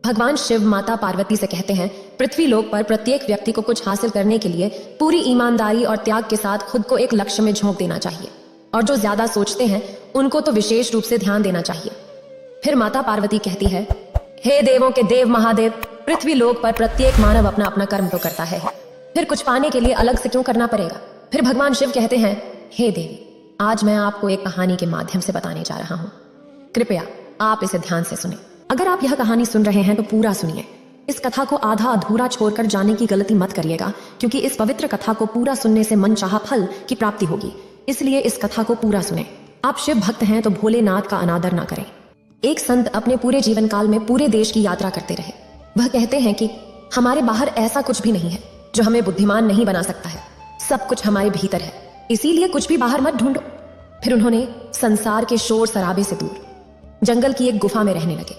भगवान शिव माता पार्वती से कहते हैं, पृथ्वी लोक पर प्रत्येक व्यक्ति को कुछ हासिल करने के लिए पूरी ईमानदारी और त्याग के साथ खुद को एक लक्ष्य में झोंक देना चाहिए, और जो ज्यादा सोचते हैं उनको तो विशेष रूप से ध्यान देना चाहिए। फिर माता पार्वती कहती है, हे देवों के देव महादेव, पृथ्वी लोक पर प्रत्येक मानव अपना अपना कर्म तो करता है, फिर कुछ पाने के लिए अलग से क्यों करना पड़ेगा। फिर भगवान शिव कहते हैं, हे देवी, आज मैं आपको एक कहानी के माध्यम से बताने जा रहा हूँ, कृपया आप इसे ध्यान से सुने। अगर आप यह कहानी सुन रहे हैं तो पूरा सुनिए। इस कथा को आधा अधूरा छोड़कर जाने की गलती मत करिएगा, क्योंकि इस पवित्र कथा को पूरा सुनने से मनचाहा फल की प्राप्ति होगी। इसलिए इस कथा को पूरा सुने। आप शिव भक्त हैं तो भोलेनाथ का अनादर ना करें। एक संत अपने पूरे जीवन काल में पूरे देश की यात्रा करते रहे। वह कहते हैं कि हमारे बाहर ऐसा कुछ भी नहीं है जो हमें बुद्धिमान नहीं बना सकता है, सब कुछ हमारे भीतर है, इसीलिए कुछ भी बाहर मत ढूंढो। फिर उन्होंने संसार के शोर शराबे से दूर जंगल की एक गुफा में रहने लगे,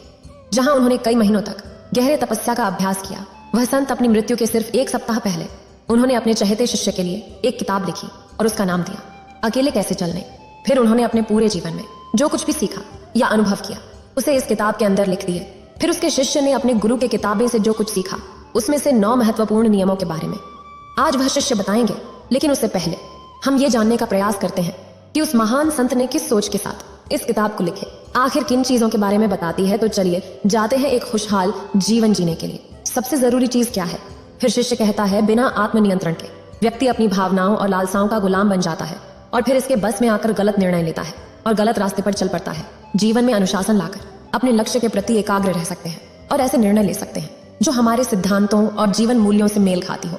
जहां उन्होंने कई महीनों तक गहरे तपस्या का अभ्यास किया। वह संत अपनी मृत्यु के सिर्फ एक सप्ताह पहले उन्होंने अपने चहेते शिष्य के लिए एक किताब लिखी और उसका नाम दिया, अकेले कैसे चलने। फिर उन्होंने अपने पूरे जीवन में जो कुछ भी सीखा या अनुभव किया उसे इस किताब के अंदर लिख दिए। फिर उसके शिष्य ने अपने गुरु के किताबें से जो कुछ सीखा उसमें से 9 महत्वपूर्ण नियमों के बारे में आज वह शिष्य बताएंगे। लेकिन उससे पहले हम ये जानने का प्रयास करते हैं कि उस महान संत ने किस सोच के साथ इस किताब को लिखे, आखिर किन चीजों के बारे में बताती है। तो चलिए जाते हैं एक खुशहाल जीवन जीने के लिए सबसे जरूरी चीज क्या है। फिर शिष्य कहता है, बिना आत्मनियंत्रण के व्यक्ति अपनी भावनाओं और लालसाओं का गुलाम बन जाता है और फिर इसके बस में आकर गलत निर्णय लेता है और गलत रास्ते पर चल पड़ता है। जीवन में अनुशासन लाकर अपने लक्ष्य के प्रति एकाग्र रह सकते हैं और ऐसे निर्णय ले सकते हैं जो हमारे सिद्धांतों और जीवन मूल्यों से मेल खाती हो।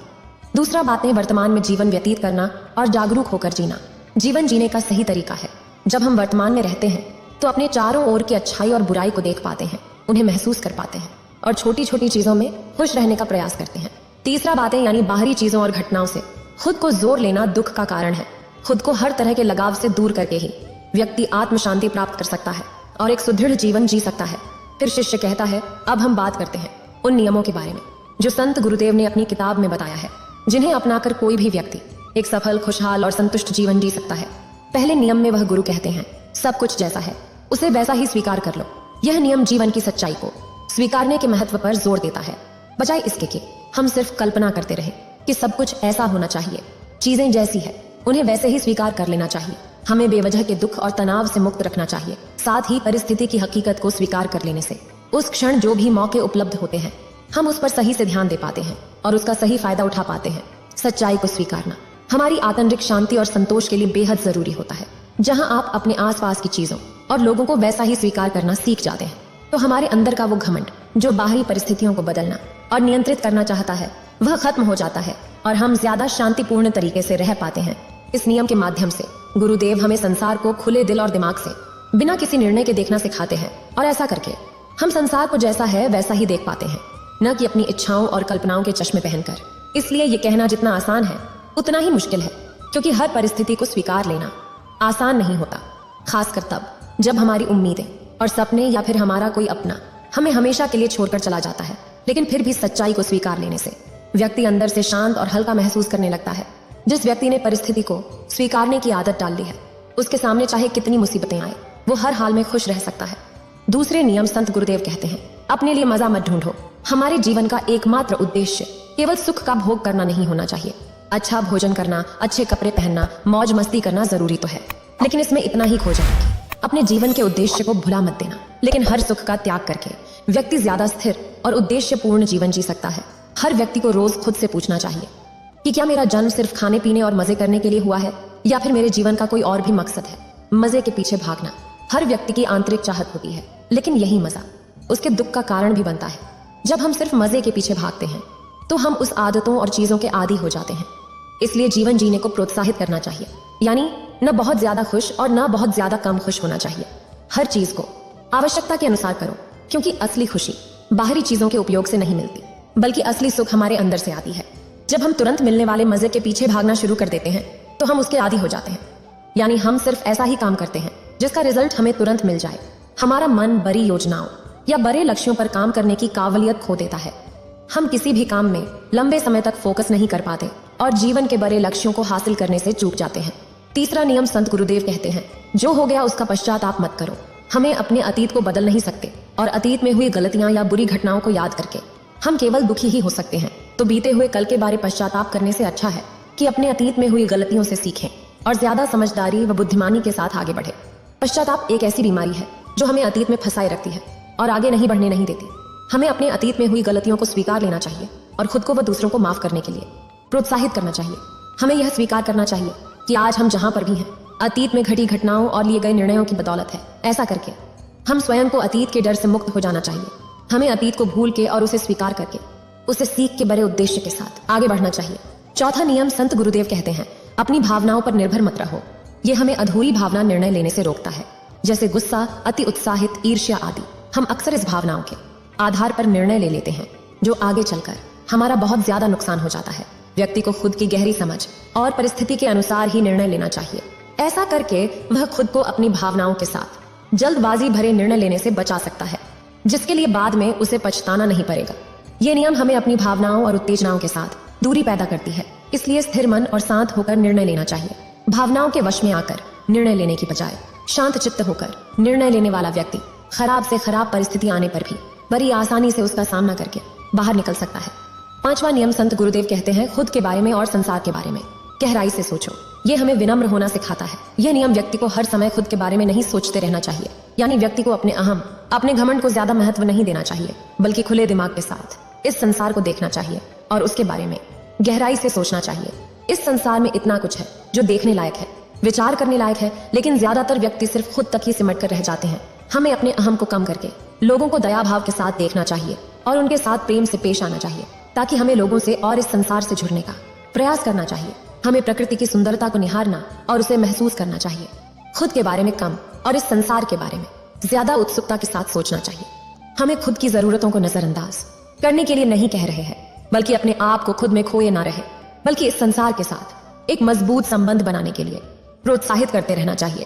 दूसरा बात है वर्तमान में जीवन व्यतीत करना और जागरूक होकर जीना। जीवन जीने का सही तरीका है जब हम वर्तमान में रहते हैं तो अपने चारों ओर की अच्छाई और बुराई को देख पाते हैं, उन्हें महसूस कर पाते हैं और छोटी छोटी चीजों में खुश रहने का प्रयास करते हैं। तीसरा बात है यानी बाहरी चीजों और घटनाओं से खुद को जोर लेना दुख का कारण है। खुद को हर तरह के लगाव से दूर करके ही व्यक्ति आत्म शांति प्राप्त कर सकता है और एक सुदृढ़ जीवन जी सकता है। फिर शिष्य कहता है, अब हम बात करते हैं उन नियमों के बारे में जो संत गुरुदेव ने अपनी किताब में बताया है, जिन्हें अपनाकर कोई भी व्यक्ति एक सफल, खुशहाल और संतुष्ट जीवन जी सकता है। पहले नियम में वह गुरु कहते हैं, सब कुछ जैसा है उसे वैसा ही स्वीकार कर लो। यह नियम जीवन की सच्चाई को स्वीकारने के महत्व पर जोर देता है, बजाय इसके कि हम सिर्फ कल्पना करते रहे कि सब कुछ ऐसा होना चाहिए। चीजें जैसी है उन्हें वैसे ही स्वीकार कर लेना चाहिए। हमें बेवजह के दुख और तनाव से मुक्त रखना चाहिए। साथ ही परिस्थिति की हकीकत को स्वीकार कर लेने से उस क्षण जो भी मौके उपलब्ध होते हैं हम उस पर सही से ध्यान दे पाते हैं और उसका सही फायदा उठा पाते हैं। सच्चाई को स्वीकारना हमारी आंतरिक शांति और संतोष के लिए बेहद जरूरी होता है। जहां आप अपने आसपास की चीजों और लोगों को वैसा ही स्वीकार करना सीख जाते हैं तो हमारे अंदर का वो घमंड जो बाहरी परिस्थितियों को बदलना और नियंत्रित करना चाहता है वह खत्म हो जाता है और हम ज्यादा शांतिपूर्ण तरीके से रह पाते हैं। इस नियम के माध्यम से गुरुदेव हमें संसार को खुले दिल और दिमाग से बिना किसी निर्णय के देखना सिखाते हैं, और ऐसा करके हम संसार को जैसा है वैसा ही देख पाते हैं, न कि अपनी इच्छाओं और कल्पनाओं के चश्मे पहनकर। इसलिए ये कहना जितना आसान है उतना ही मुश्किल है, क्योंकि हर परिस्थिति को स्वीकार लेना आसान नहीं होता, खासकर तब जब हमारी उम्मीदें और सपने या फिर हमारा कोई अपना हमें हमेशा के लिए छोड़कर चला जाता है। लेकिन फिर भी सच्चाई को स्वीकार लेने से व्यक्ति अंदर से शांत और हल्का महसूस करने लगता है। जिस व्यक्ति ने परिस्थिति को स्वीकारने की आदत डाल ली है उसके सामने चाहे कितनी मुसीबतें आए वो हर हाल में खुश रह सकता है। दूसरे नियम संत गुरुदेव कहते हैं, अपने लिए मजा मत ढूंढो। हमारे जीवन का एकमात्र उद्देश्य केवल सुख का भोग करना नहीं होना चाहिए। अच्छा भोजन करना, अच्छे कपड़े पहनना, मौज मस्ती करना जरूरी तो है, लेकिन इसमें इतना ही खो जाए कि अपने जीवन के उद्देश्य को भुला मत देना। लेकिन हर सुख का त्याग करके व्यक्ति ज्यादा स्थिर और उद्देश्यपूर्ण जीवन जी सकता है। हर व्यक्ति को रोज खुद से पूछना चाहिए कि क्या मेरा जन्म सिर्फ खाने पीने और मजे करने के लिए हुआ है, या फिर मेरे जीवन का कोई और भी मकसद है। मजे के पीछे भागना हर व्यक्ति की आंतरिक चाहत होती है, लेकिन यही मजा उसके दुख का कारण भी बनता है। जब हम सिर्फ मजे के पीछे भागते हैं तो हम उस आदतों और चीजों के आदी हो जाते हैं। इसलिए जीवन जीने को प्रोत्साहित करना चाहिए, यानी न बहुत ज्यादा खुश और न बहुत ज्यादा कम खुश होना चाहिए। हर चीज को आवश्यकता के अनुसार करो, क्योंकि असली खुशी बाहरी चीजों के उपयोग से नहीं मिलती, बल्कि असली सुख हमारे अंदर से आती है। जब हम तुरंत मिलने वाले मजे के पीछे भागना शुरू कर देते हैं तो हम उसके आदी हो जाते हैं, यानी हम सिर्फ ऐसा ही काम करते हैं जिसका रिजल्ट हमें तुरंत मिल जाए। हमारा मन बड़ी योजनाओं या बड़े लक्ष्यों पर काम करने की काबिलियत खो देता है। हम किसी भी काम में लंबे समय तक फोकस नहीं कर पाते और जीवन के बड़े लक्ष्यों को हासिल करने से चूक जाते हैं। तीसरा नियम संत गुरुदेव कहते हैं, जो हो गया उसका पश्चाताप मत करो। हमें अपने अतीत को बदल नहीं सकते, और अतीत में हुई गलतियां या बुरी घटनाओं को याद करके हम केवल दुखी ही हो सकते हैं। तो बीते हुए कल के बारे पश्चाताप करने से अच्छा है कि अपने अतीत में हुई गलतियों से सीखें और ज्यादा समझदारी व बुद्धिमानी के साथ आगे बढ़े। पश्चाताप एक ऐसी बीमारी है जो हमें अतीत में फंसाए रखती है और आगे नहीं बढ़ने नहीं देती। हमें अपने अतीत में हुई गलतियों को स्वीकार लेना चाहिए और खुद को व दूसरों को माफ करने के लिए प्रोत्साहित करना चाहिए। हमें यह स्वीकार करना चाहिए कि आज हम जहां पर भी हैं, अतीत में घटी घटनाओं और लिए गए निर्णयों की बदौलत है। ऐसा करके हम स्वयं को अतीत के डर से मुक्त हो जाना चाहिए। हमें अतीत को भूल के और उसे स्वीकार करके उसे सीख के बड़े उद्देश्य के साथ आगे बढ़ना चाहिए। चौथा नियम संत गुरुदेव कहते हैं, अपनी भावनाओं पर निर्भर मत रहो। ये हमें अधूरी भावना निर्णय लेने से रोकता है, जैसे गुस्सा, अति उत्साहित, ईर्ष्या आदि। हम अक्सर इस भावनाओं के आधार पर निर्णय ले लेते हैं जो आगे चलकर हमारा बहुत ज्यादा नुकसान हो जाता है। व्यक्ति को खुद की गहरी समझ और परिस्थिति के अनुसार ही निर्णय लेना चाहिए। ऐसा करके वह खुद को अपनी भावनाओं के साथ जल्दबाजी भरे निर्णय लेने से बचा सकता है, जिसके लिए बाद में उसे पछताना नहीं पड़ेगा। ये नियम हमें अपनी भावनाओं और उत्तेजनाओं के साथ दूरी पैदा करती है, इसलिए स्थिर मन और शांत होकर निर्णय लेना चाहिए। भावनाओं के वश में आकर निर्णय लेने की बजाय शांत चित्त होकर निर्णय लेने वाला व्यक्ति खराब से खराब परिस्थिति आने पर भी बड़ी आसानी से उसका सामना करके बाहर निकल सकता है। पांचवा नियम संत गुरुदेव कहते हैं, खुद के बारे में और संसार के बारे में गहराई से सोचो। ये हमें विनम्र होना सिखाता है। यह नियम व्यक्ति को हर समय खुद के बारे में नहीं सोचते रहना चाहिए, यानी व्यक्ति को अपने अहम, अपने घमंड को ज्यादा महत्व नहीं देना चाहिए, बल्कि खुले दिमाग के साथ इस संसार को देखना चाहिए और उसके बारे में गहराई से सोचना चाहिए। इस संसार में इतना कुछ है जो देखने लायक है, विचार करने लायक है, लेकिन ज्यादातर व्यक्ति सिर्फ खुद तक ही सिमट कर रह जाते हैं। हमें अपने अहम को कम करके लोगों को दया भाव के साथ देखना चाहिए और उनके साथ प्रेम से पेश आना चाहिए, ताकि हमें लोगों से और इस संसार से जुड़ने का प्रयास करना चाहिए। हमें प्रकृति की सुंदरता को निहारना और उसे महसूस करना चाहिए। खुद के बारे में कम और इस संसार के बारे में ज्यादा उत्सुकता के साथ सोचना चाहिए। हमें खुद की जरूरतों को नजरअंदाज करने के लिए नहीं कह रहे हैं, बल्कि अपने आप को खुद में खोए ना रहे, बल्कि इस संसार के साथ एक मजबूत संबंध बनाने के लिए प्रोत्साहित करते रहना चाहिए।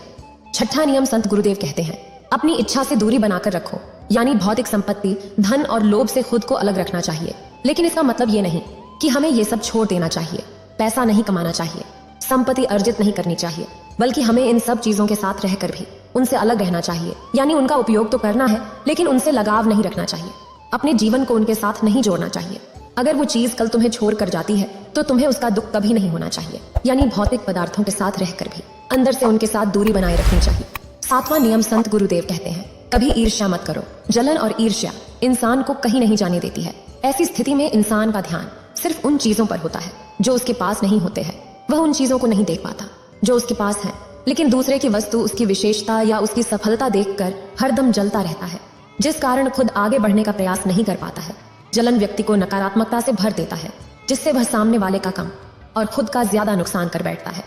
छठा नियम संत गुरुदेव कहते हैं, अपनी इच्छा से दूरी बनाकर रखो, यानी भौतिक संपत्ति, धन और लोभ से खुद को अलग रखना चाहिए। लेकिन इसका मतलब ये नहीं कि हमें ये सब छोड़ देना चाहिए। पैसा नहीं कमाना चाहिए, संपत्ति अर्जित नहीं करनी चाहिए, बल्कि हमें इन सब चीजों के साथ रहकर भी उनसे अलग रहना चाहिए। यानी उनका उपयोग तो करना है, लेकिन उनसे लगाव नहीं रखना चाहिए। अपने जीवन को उनके साथ नहीं जोड़ना चाहिए। अगर वो चीज कल तुम्हें छोड़ कर जाती है तो तुम्हें उसका दुख कभी नहीं होना चाहिए। यानी भौतिक पदार्थों के साथ रहकर भी अंदर से उनके साथ दूरी बनाए रखनी चाहिए। सातवां नियम संत गुरुदेव कहते हैं, कभी ईर्ष्या मत करो। जलन और ईर्ष्या इंसान को कहीं नहीं जाने देती है। ऐसी स्थिति में इंसान का ध्यान सिर्फ उन चीजों पर होता है जो उसके पास नहीं होते हैं। वह उन चीजों को नहीं देख पाता जो उसके पास है, लेकिन दूसरे की वस्तु, उसकी विशेषता या उसकी सफलता देखकर हरदम जलता रहता है, जिस कारण खुद आगे बढ़ने का प्रयास नहीं कर पाता है। जलन व्यक्ति को नकारात्मकता से भर देता है, जिससे वह सामने वाले का कम और खुद का ज्यादा नुकसान कर बैठता है।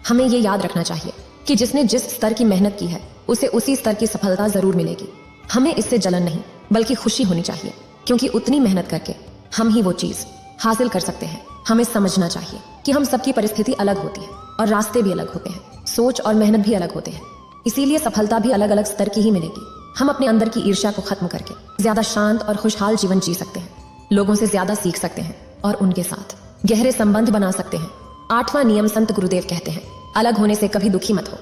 हमें ये याद रखना चाहिए कि जिसने जिस स्तर की मेहनत की है उसे उसी स्तर की सफलता जरूर मिलेगी। हमें इससे जलन नहीं बल्कि खुशी होनी चाहिए, क्योंकि उतनी मेहनत करके हम ही वो चीज हासिल कर सकते हैं। हमें समझना चाहिए कि हम सबकी परिस्थिति अलग होती है और रास्ते भी अलग होते हैं, सोच और मेहनत भी अलग होते हैं, इसीलिए सफलता भी अलग अलग स्तर की ही मिलेगी। हम अपने अंदर की ईर्ष्या को खत्म करके ज्यादा शांत और खुशहाल जीवन जी सकते हैं, लोगों से ज्यादा सीख सकते हैं और उनके साथ गहरे संबंध बना सकते हैं। आठवां नियम संत गुरुदेव कहते हैं, अलग होने से कभी दुखी मत हो।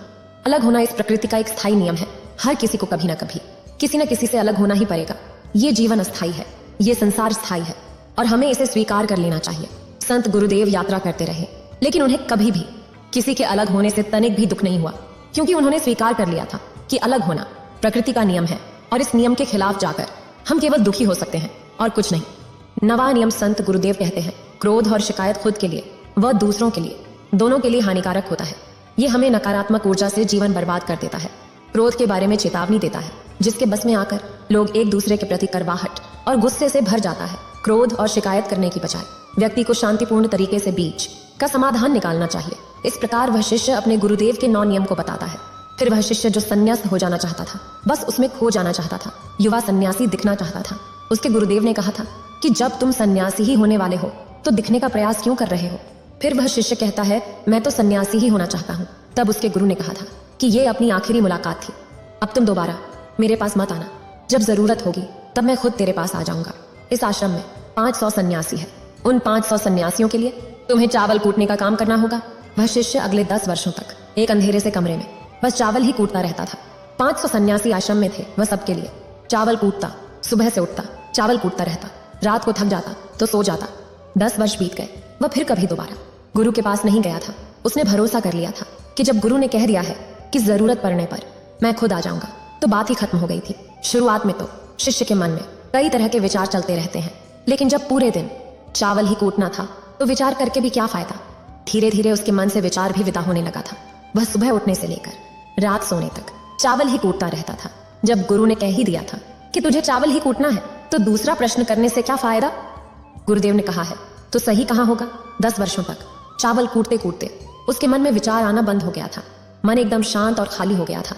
अलग होना इस प्रकृति का एक स्थायी नियम है। हर किसी को कभी ना कभी किसी न किसी से अलग होना ही पड़ेगा। ये जीवन अस्थायी है, ये संसार स्थायी है और हमें इसे स्वीकार कर लेना चाहिए। संत गुरुदेव यात्रा करते रहे, लेकिन उन्हें कभी भी किसी के अलग होने से तनिक भी दुख नहीं हुआ, क्योंकि उन्होंने स्वीकार कर लिया था कि अलग होना प्रकृति का नियम है और इस नियम के खिलाफ जाकर हम केवल दुखी हो सकते हैं और कुछ नहीं। नवा नियम संत गुरुदेव कहते हैं, क्रोध और शिकायत खुद के लिए व दूसरों के लिए, दोनों के लिए हानिकारक होता है। ये हमें नकारात्मक ऊर्जा से जीवन बर्बाद कर देता है। क्रोध के बारे में चेतावनी देता है, जिसके बस में आकर लोग एक दूसरे के प्रति करवाहट और गुस्से से भर जाता है। क्रोध और शिकायत करने की बजाय व्यक्ति को शांतिपूर्ण तरीके से बीच का समाधान निकालना चाहिए। इस प्रकार वह शिष्य अपने गुरुदेव के 9 नियम को बताता है। फिर वह शिष्य जो संन्यास्त हो जाना चाहता था, बस उसमें खो जाना चाहता था, युवा सन्यासी दिखना चाहता था, उसके गुरुदेव ने कहा था कि जब तुम सन्यासी ही होने वाले हो तो दिखने का प्रयास क्यों कर रहे हो। फिर वह शिष्य कहता है, मैं तो सन्यासी ही होना चाहता हूँ। तब उसके गुरु ने कहा था कि ये अपनी आखिरी मुलाकात थी, अब तुम दोबारा मेरे पास मत आना, जब जरूरत होगी तब मैं खुद तेरे पास आ जाऊंगा। इस आश्रम में 500 सन्यासी है, उन 500 सन्यासियों के लिए तुम्हें चावल कूटने का काम करना होगा। वह शिष्य अगले 10 वर्षों तक एक अंधेरे से कमरे में बस चावल ही कूटता रहता था। 500 सन्यासी आश्रम में थे, वह सबके लिए चावल कूटता, सुबह से उठता, चावल कूटता रहता, रात को थक जाता तो सो जाता। 10 वर्ष बीत गए, वह फिर कभी दोबारा गुरु के पास नहीं गया था। उसने भरोसा कर लिया था कि जब गुरु ने कह दिया है कि जरूरत पड़ने पर मैं खुद आ जाऊंगा, तो बात ही खत्म हो गई थी। शुरुआत में तो शिष्य के मन में कई तरह के विचार चलते रहते हैं, लेकिन जब पूरे दिन चावल ही कूटना था तो विचार करके भी क्या फायदा। धीरे धीरे उसके मन से विचार भी विदा होने लगा था। वह सुबह उठने से लेकर रात सोने तक चावल ही कूटता रहता था। जब गुरु ने कह ही दिया था कि तुझे चावल ही कूटना है, तो दूसरा प्रश्न करने से क्या फायदा। गुरुदेव ने कहा है तो सही कहा होगा। 10 वर्षों तक चावल कूटते कूटते उसके मन में विचार आना बंद हो गया था। मन एकदम शांत और खाली हो गया था।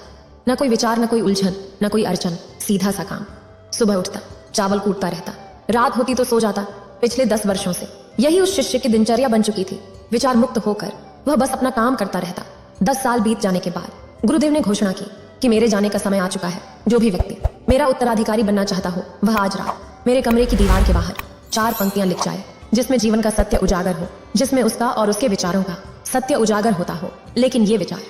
न कोई विचार, न कोई उलझन, न कोई अड़चन, सीधा सा काम। सुबह उठता, चावल कूटता रहता, रात होती तो सो जाता। पिछले 10 वर्षों से यही उस शिष्य की दिनचर्या बन चुकी थी। विचार मुक्त होकर वह बस अपना काम करता रहता। 10 साल बीत जाने के बाद गुरुदेव ने घोषणा की कि मेरे जाने का समय आ चुका है। जो भी व्यक्ति मेरा उत्तराधिकारी बनना चाहता हो, वह आज रात मेरे कमरे की दीवार के बाहर 4 पंक्तियां लिख जाए, जिसमें जीवन का सत्य उजागर हो, जिसमें उसका और उसके विचारों का सत्य उजागर होता हो, लेकिन ये विचार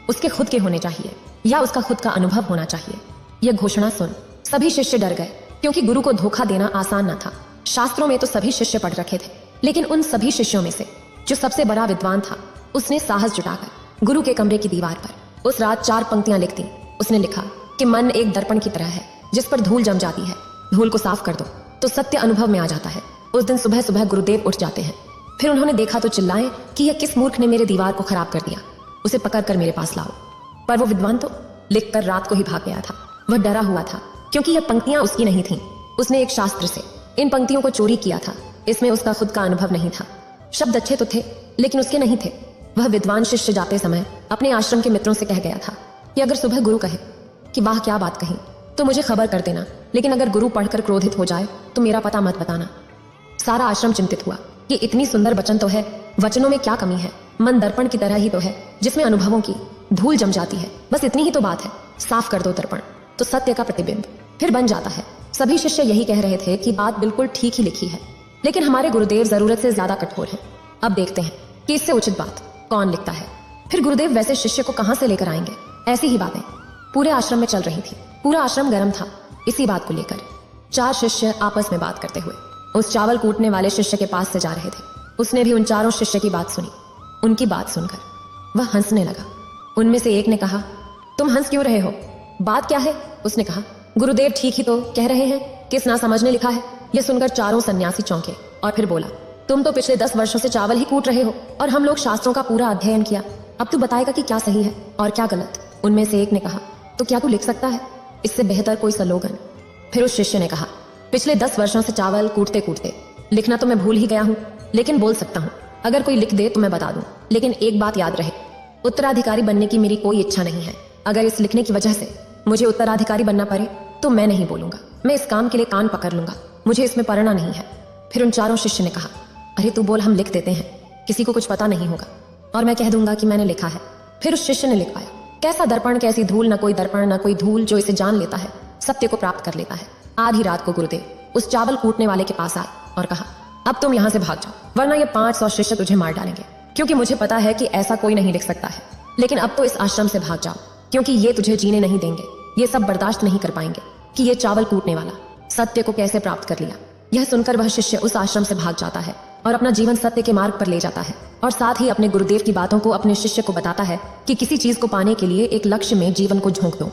उसके खुद के होने चाहिए या उसका खुद का अनुभव होना चाहिए। यह घोषणा सुन सभी शिष्य डर गए, क्योंकि गुरु को धोखा देना आसान न था। शास्त्रों में तो सभी शिष्य पढ़ रखे थे, लेकिन उन सभी शिष्यों में से जो सबसे बड़ा विद्वान था, उसने साहस जुटाकर गुरु के कमरे की दीवार पर उस रात 4 पंक्तियां लिख दी। उसने लिखा कि मन एक दर्पण की तरह है, जिस पर धूल जम जाती है। धूल को साफ कर दो तो सत्य अनुभव में आ जाता है। उस दिन सुबह सुबह गुरुदेव उठ जाते हैं। फिर उन्होंने देखा तो चिल्लाए कि यह किस मूर्ख ने मेरे दीवार को खराब कर दिया, उसे पकड़ कर मेरे पास लाओ। पर वो विद्वान तो लिखकर रात को ही भाग गया था। वह डरा हुआ था, क्योंकि यह पंक्तियां उसकी नहीं थीं। उसने एक शास्त्र से इन पंक्तियों को चोरी किया था। इसमें उसका खुद का अनुभव नहीं था। शब्द अच्छे तो थे, लेकिन उसके नहीं थे। वह विद्वान शिष्य जाते समय अपने आश्रम के मित्रों से कह गया था कि अगर सुबह गुरु कहे कि वाह क्या बात कही, तो मुझे खबर कर देना, लेकिन अगर गुरु पढ़कर क्रोधित हो जाए तो मेरा पता मत बताना। सारा आश्रम चिंतित हुआ कि इतनी सुंदर वचन तो है, वचनों में क्या कमी है। मन दर्पण की तरह ही तो है, जिसमें अनुभवों की धूल जम जाती है। बस इतनी ही तो बात है। साफ कर दो दर्पण, तो सत्य का प्रतिबिंब फिर बन जाता है। सभी शिष्य यही कह रहे थे कि बात बिल्कुल ठीक ही लिखी है, लेकिन हमारे गुरुदेव जरूरत से ज्यादा कठोर हैं। अब देखते हैं कि इससे उचित बात कौन लिखता है। फिर गुरुदेव वैसे शिष्य को कहां से लेकर आएंगे। ऐसी ही बातें पूरे आश्रम में चल रही थी। पूरा आश्रम गर्म था इसी बात को लेकर। 4 शिष्य आपस में बात करते हुए उस चावल कूटने वाले शिष्य के पास से जा रहे थे। उसने भी उन 4 शिष्य की बात सुनी। उनकी बात सुनकर वह हंसने लगा। उनमें से एक ने कहा, तुम हंस क्यों रहे हो, बात क्या है। उसने कहा, गुरुदेव ठीक ही तो कह रहे हैं, किस ना समझने लिखा है। यह सुनकर 4 सन्यासी चौंके और फिर बोला, तुम तो पिछले 10 वर्षों से चावल ही कूट रहे हो, और हम लोग शास्त्रों का पूरा अध्ययन किया। अब तू बताएगा कि क्या सही है और क्या गलत। उनमें से एक ने कहा, तो क्या तू लिख सकता है, इससे बेहतर कोई स्लोगन। फिर उस शिष्य ने कहा, पिछले 10 वर्षों से चावल कूटते कूटते लिखना तो मैं भूल ही गया हूँ, लेकिन बोल सकता हूँ। अगर कोई लिख दे तो मैं बता दूं, लेकिन एक बात याद रहे, उत्तराधिकारी बनने की मेरी कोई इच्छा नहीं है। अगर इस लिखने की वजह से मुझे उत्तराधिकारी बनना पड़े तो मैं नहीं बोलूंगा। मैं इस काम के लिए कान पकड़ लूंगा, मुझे इसमें पढ़ना नहीं है। फिर उन 4 शिष्य ने कहा, अरे तू बोल, हम लिख देते हैं, किसी को कुछ पता नहीं होगा और मैं कह दूंगा कि मैंने लिखा है। फिर उस शिष्य ने लिख पाया, कैसा दर्पण कैसी धूल, न कोई दर्पण न कोई धूल, जो इसे जान लेता है सत्य को प्राप्त कर लेता है। आधी रात को गुरुदेव उस चावल कूटने वाले के पास आए और कहा, अब तुम यहाँ से भाग जाओ, वरना ये 500 शिष्य तुझे मार डालेंगे। क्योंकि मुझे पता है कि ऐसा कोई नहीं लिख सकता है, लेकिन अब तो इस आश्रम से भाग जाओ, क्योंकि ये तुझे जीने नहीं देंगे। ये सब बर्दाश्त नहीं कर पाएंगे कि ये चावल कूटने वाला सत्य को कैसे प्राप्त कर लिया। यह सुनकर वह शिष्य उस आश्रम से भाग जाता है और अपना जीवन सत्य के मार्ग पर ले जाता है, और साथ ही अपने गुरुदेव की बातों को अपने शिष्य को बताता है कि किसी चीज को पाने के लिए एक लक्ष्य में जीवन को झोंक दो।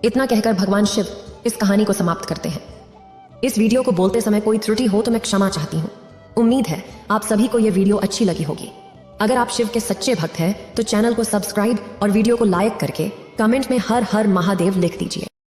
इतना कहकर भगवान शिव इस कहानी को समाप्त करते हैं। इस वीडियो को बोलते समय कोई त्रुटि हो तो मैं क्षमा चाहती हूँ। उम्मीद है आप सभी को यह वीडियो अच्छी लगी होगी। अगर आप शिव के सच्चे भक्त हैं तो चैनल को सब्सक्राइब और वीडियो को लाइक करके कमेंट में हर हर महादेव लिख दीजिए।